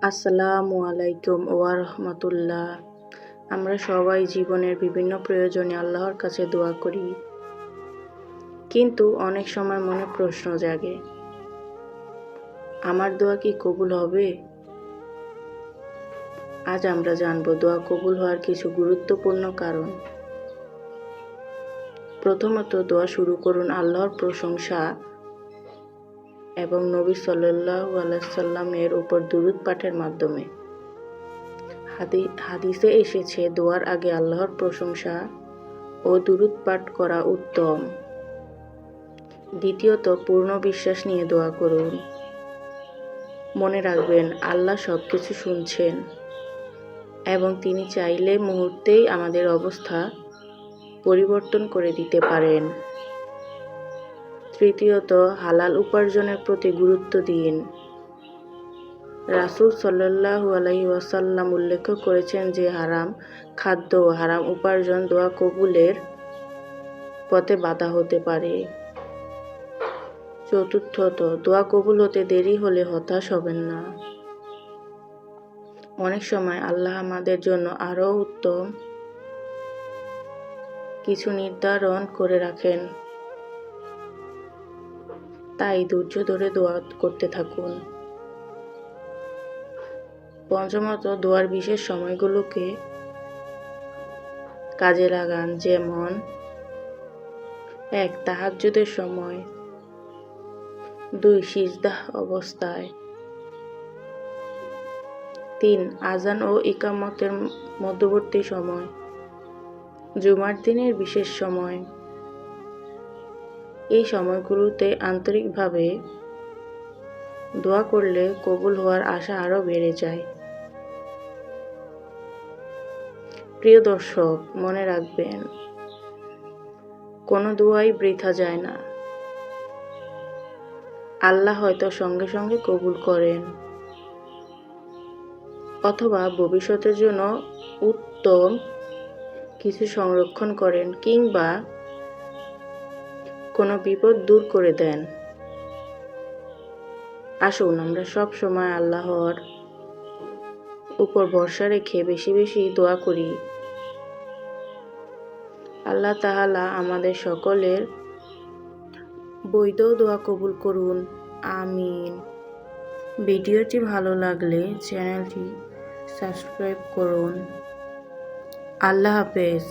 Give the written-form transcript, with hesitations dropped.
আসসালামু আলাইকুম ওয়া রাহমাতুল্লাহ। আমরা সবাই জীবনের বিভিন্ন প্রয়োজনে আল্লাহর কাছে দোয়া করি, কিন্তু অনেক সময় মনে প্রশ্ন জাগে, আমার দোয়া কি কবুল হবে? আজ আমরা জানব দোয়া কবুল হওয়ার কিছু গুরুত্বপূর্ণ কারণ। প্রথমত, দোয়া শুরু করুন আল্লাহর প্রশংসা এবং নবী সাল্লাল্লাহু আলাইহি ওয়াসাল্লামের উপর দুরূদ পাঠের মাধ্যমে। হাদিসে এসেছে, দোয়ার আগে আল্লাহর প্রশংসা ও দুরূদ পাঠ করা উত্তম। দ্বিতীয়ত, পূর্ণ বিশ্বাস নিয়ে দোয়া করুন। মনে রাখবেন, আল্লাহ সবকিছু শুনছেন এবং তিনি চাইলে মুহূর্তেই আমাদের অবস্থা পরিবর্তন করে দিতে পারেন। তৃতীয়ত, হালাল উপার্জনের প্রতি গুরুত্ব দিন। রাসূল সাল্লাল্লাহু আলাইহি ওয়াসাল্লাম উল্লেখ করেছেন যে হারাম খাদ্য ও হারাম উপার্জন দোয়া কবুলের পথে বাধা হতে পারে। চতুর্থত, দোয়া কবুল হতে দেরি হলে হতাশ হবেন না। অনেক সময় আল্লাহ আমাদের জন্য আরও উত্তম কিছু নির্ধারণ করে রাখেন, তাই ধৈর্য ধরে দোয়া করতে থাকুন। পঞ্চমত, দোয়ার বিশেষ সময়গুলোকে কাজে লাগান, যেমন 1. তাহাজ্জুদের সময়, 2. সিজদাহ অবস্থায়, 3. আযান ও ইকামতের মধ্যবর্তী সময়, জুমার দিনের বিশেষ সময়। এই সময়গুলোতে আন্তরিকভাবে দোয়া করলে কবুল হওয়ার আশা আরও বেড়ে যায়। প্রিয় দর্শক, মনে রাখবেন, কোনো দোয়াই বৃথা যায় না। আল্লাহ হয়তো সঙ্গে সঙ্গে কবুল করেন, অথবা ভবিষ্যতের জন্য উত্তম কিছু সংরক্ষণ করেন, কিংবা কোনো বিপদ দূর করে দেন। আসুন আমরা সব সময় আল্লাহর উপর ভরসা রেখে বেশি বেশি দোয়া করি। আল্লাহ তাআলা আমাদের সকলের বৈধ দোয়া কবুল করুন, আমিন। ভিডিওটি ভালো লাগলে চ্যানেলটি সাবস্ক্রাইব করুন। আল্লাহ হাফেজ।